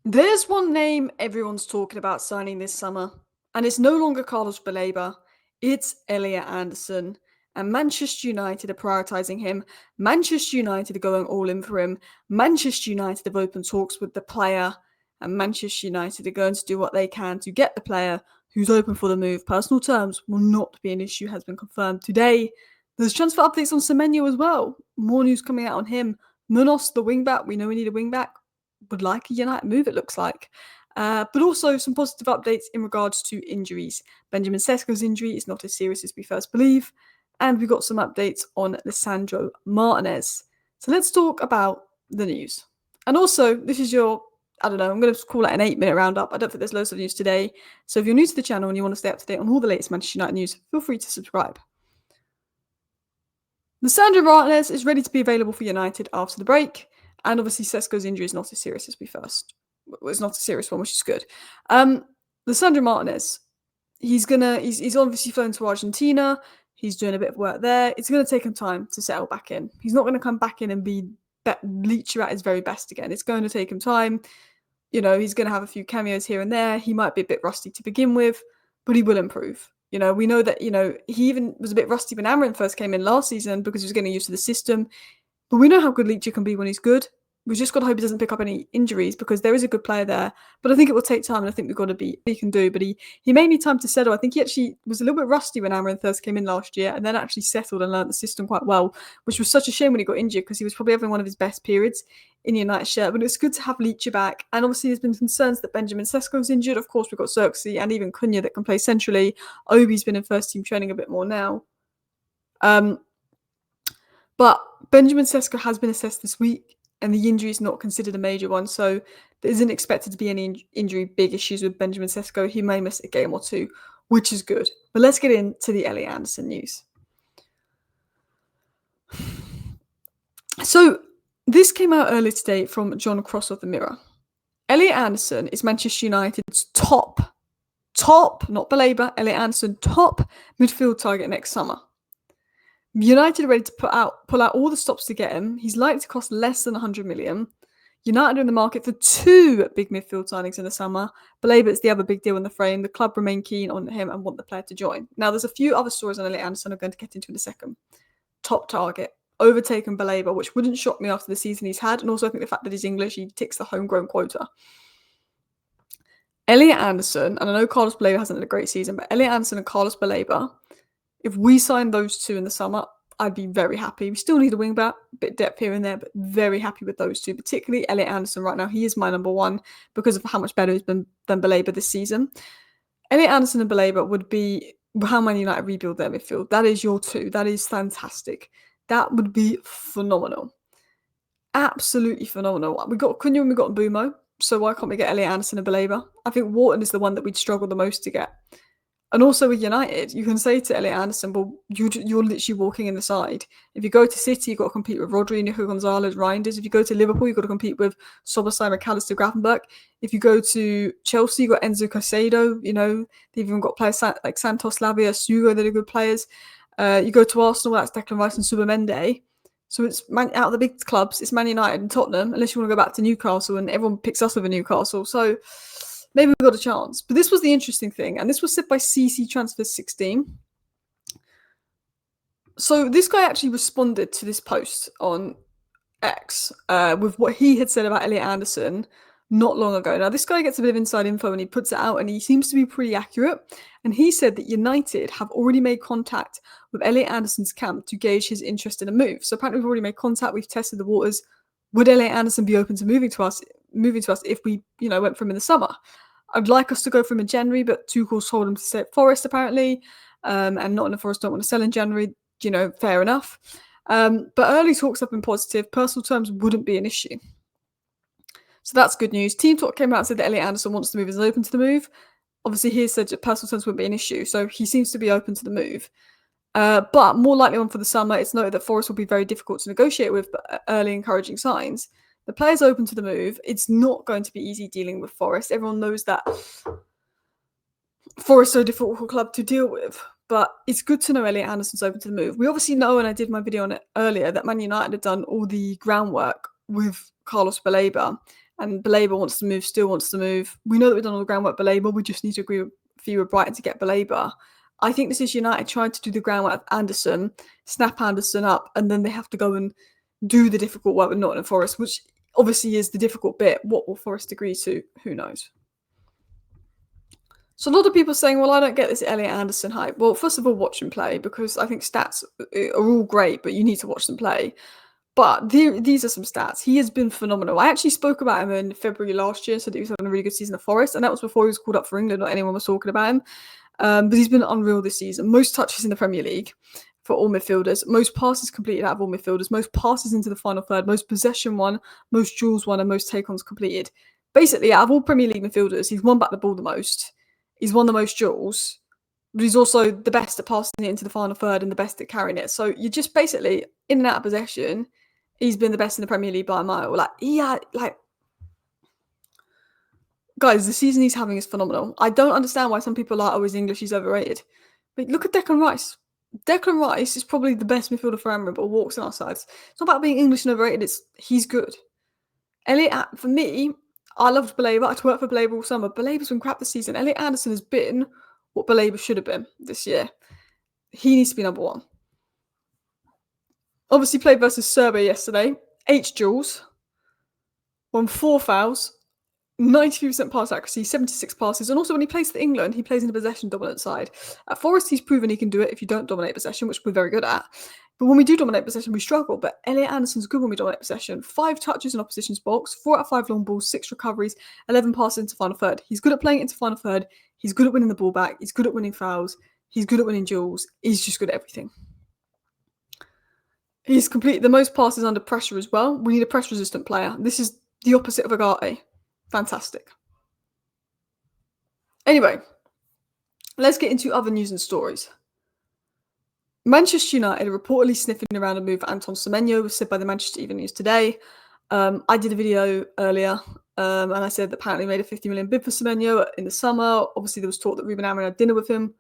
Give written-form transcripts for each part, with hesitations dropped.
There's one name everyone's talking about signing this summer, and it's no longer Carlos Baleba. It's Elliot Anderson. And Manchester United are prioritising him. Manchester United are going all in for him. Manchester United have opened talks with the player. And Manchester United are going to do what they can to get the player who's open for the move. Personal terms will not be an issue, has been confirmed today. There's transfer updates on Semenyo as well. More news coming out on him. Munoz, the wingback. We know we need a wingback. Would like a United move, it looks like. But also some positive updates in regards to injuries. Benjamin Sesko's injury is not as serious as we first believe. And we got some updates on Lisandro Martinez. So let's talk about the news. And also, this is your, I don't know, I'm going to call it an 8-minute roundup. I don't think there's loads of news today. So if you're new to the channel and you want to stay up to date on all the latest Manchester United news, feel free to subscribe. Lisandro Martinez is ready to be available for United after the break. And obviously, Sesko's injury is not as serious as we first. Well, it's not a serious one, which is good. Lisandro Martinez, he's obviously flown to Argentina. He's doing a bit of work there. It's going to take him time to settle back in. He's not going to come back in and be Leach at his very best again. It's going to take him time. You know, he's going to have a few cameos here and there. He might be a bit rusty to begin with, but he will improve. You know, we know that, you know, he even was a bit rusty when Amorim first came in last season because he was getting used to the system. But we know how good Leach can be when he's good. We've just got to hope he doesn't pick up any injuries because there is a good player there. But I think it will take time, and I think we've got to be he can do. But he may need time to settle. I think he actually was a little bit rusty when Amorim first came in last year, and then actually settled and learned the system quite well, which was such a shame when he got injured because he was probably having one of his best periods in United shirt. But it's good to have Leach back. And obviously there's been concerns that Benjamin Sesko's injured. Of course, we've got Xerxes and even Cunha that can play centrally. Obi's been in first team training a bit more now. But Benjamin Sesko has been assessed this week, and the injury is not considered a major one, so there isn't expected to be any big issues with Benjamin Sesko. He may miss a game or two, which is good. But let's get into the Elliot Anderson news. So this came out earlier today from John Cross of the Mirror. Elliot Anderson is Manchester United's top, not Baleba, Elliot Anderson, top midfield target next summer. United are ready to pull out all the stops to get him. He's likely to cost less than 100 million. United are in the market for 2 big midfield signings in the summer. Baleba is the other big deal in the frame. The club remain keen on him and want the player to join. Now, there's a few other stories on Elliot Anderson I'm going to get into in a second. Top target, overtaken Baleba, which wouldn't shock me after the season he's had. And also I think the fact that he's English, he ticks the homegrown quota. Elliot Anderson, and I know Carlos Baleba hasn't had a great season, but Elliot Anderson and Carlos Baleba, if we sign those 2 in the summer, I'd be very happy. We still need a wing back, a bit depth here and there, but very happy with those 2, particularly Elliot Anderson right now. He is my number 1 because of how much better he's been than Baleba this season. Elliot Anderson and Baleba would be how Man United rebuild their midfield. That is your 2. That is fantastic. That would be phenomenal. Absolutely phenomenal. We got Cunha and we got Mbumo, so why can't we get Elliot Anderson and Baleba? I think Wharton is the one that we'd struggle the most to get. And also with United, you can say to Elliot Anderson, well, you're literally walking in the side. If you go to City, you've got to compete with Rodri, Nico Gonzalez, Reinders. If you go to Liverpool, you've got to compete with Szoboszlai, McAllister, Gravenberch. If you go to Chelsea, you've got Enzo Caicedo. You know, they've even got players like Santos, Lavia, Sugo that are good players. You go to Arsenal, that's Declan Rice and Subamende. So it's out of the big clubs, it's Man United and Tottenham, unless you want to go back to Newcastle, and everyone picks us over Newcastle. So maybe we've got a chance. But this was the interesting thing, and this was said by CC Transfer 16. So this guy actually responded to this post on X with what he had said about Elliot Anderson not long ago. Now, this guy gets a bit of inside info and he puts it out, and he seems to be pretty accurate. And he said that United have already made contact with Elliot Anderson's camp to gauge his interest in a move. So apparently we've already made contact. We've tested the waters. Would Elliot Anderson be open to moving to us if we, went for him in the summer? I'd like us to go for him in January, but Tuchel's told him to stay at Forest apparently, and Nottingham Forest don't want to sell in January. Fair enough. But early talks have been positive. Personal terms wouldn't be an issue. So that's good news. Team Talk came out and said that Elliot Anderson wants to move, is open to the move. Obviously, he said that personal terms wouldn't be an issue, so he seems to be open to the move. But more likely on for the summer, it's noted that Forest will be very difficult to negotiate with, but early encouraging signs. The player's open to the move. It's not going to be easy dealing with Forest. Everyone knows that Forest are a difficult club to deal with. But it's good to know Elliot Anderson's open to the move. We obviously know, and I did my video on it earlier, that Man United have done all the groundwork with Carlos Baleba. and Baleba wants to move, still wants to move. We know that we've done all the groundwork Baleba, we just need to agree with Theo Brighton to get Baleba. I think this is United trying to do the groundwork with Anderson, snap Anderson up, and then they have to go and do the difficult work with Nottingham Forest, which obviously is the difficult bit. What will Forest agree to? Who knows? So a lot of people saying, well, I don't get this Elliot Anderson hype. Well, first of all, watch him play, because I think stats are all great, but you need to watch them play. But these are some stats. He has been phenomenal. I actually spoke about him in February last year, said he was having a really good season at Forest, and that was before he was called up for England or anyone was talking about him. But he's been unreal this season. Most touches in the Premier League for all midfielders, most passes completed out of all midfielders, most passes into the final third, most possession won, most duels won, and most take-ons completed. Basically, out of all Premier League midfielders, he's won back the ball the most. He's won the most duels, but he's also the best at passing it into the final third and the best at carrying it. So you're just basically in and out of possession. He's been the best in the Premier League by a mile. Guys, the season he's having is phenomenal. I don't understand why some people are like, oh, his English is overrated. But look at Declan Rice. Declan Rice is probably the best midfielder for Amorim, but walks on our sides. It's not about being English and overrated. He's good. Elliot, for me, I loved Baleba. I worked for Baleba all summer. Baleba's been crap this season. Elliot Anderson has been what Baleba should have been this year. He needs to be number one. Obviously played versus Serbia yesterday. 8 duels. Won 4 fouls. 93% pass accuracy, 76 passes. And also when he plays for England, he plays in the possession dominant side. At Forest, he's proven he can do it if you don't dominate possession, which we're very good at. But when we do dominate possession, we struggle. But Elliot Anderson's good when we dominate possession. 5 touches in opposition's box, 4 out of 5 long balls, 6 recoveries, 11 passes into final third. He's good at playing into final third. He's good at winning the ball back. He's good at winning fouls. He's good at winning duels. He's just good at everything. He's completed the most passes under pressure as well. We need a press-resistant player. This is the opposite of Agate. Fantastic. Anyway, let's get into other news and stories. Manchester United are reportedly sniffing around a move for Anton Semenyo, was said by the Manchester Evening News today. I did a video earlier, and I said that apparently made a 50 million bid for Semenyo in the summer. Obviously, there was talk that Ruben Amorim had dinner with him.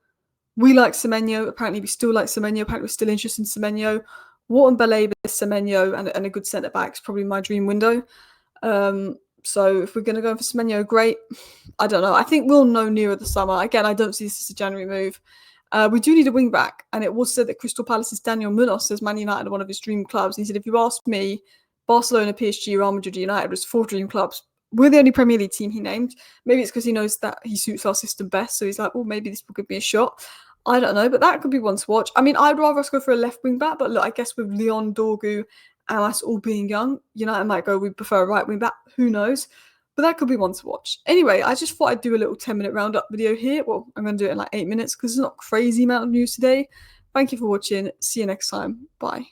We like Semenyo. Apparently, we still like Semenyo. Apparently, we're still interested in Semenyo. Wharton, Baleba, Semenyo, and a good centre-back is probably my dream window. So if we're going to go for Semenyo, great. I don't know. I think we'll know nearer the summer. Again, I don't see this as a January move. We do need a wing back, and it was said that Crystal Palace's Daniel Munoz says Man United are one of his dream clubs. And he said, if you ask me, Barcelona, PSG, Real Madrid, United was 4 dream clubs. We're the only Premier League team he named. Maybe it's because he knows that he suits our system best. So he's like, well, maybe this will give me a shot. I don't know, but that could be one to watch. I mean, I'd rather us go for a left wing back, but look, I guess with Leon, Dorgu, and us all being young, United might go, we prefer a right wing back. Who knows? But that could be one to watch. Anyway, I just thought I'd do a little 10-minute roundup video here. Well, I'm going to do it in like 8 minutes because there's not a crazy amount of news today. Thank you for watching. See you next time. Bye.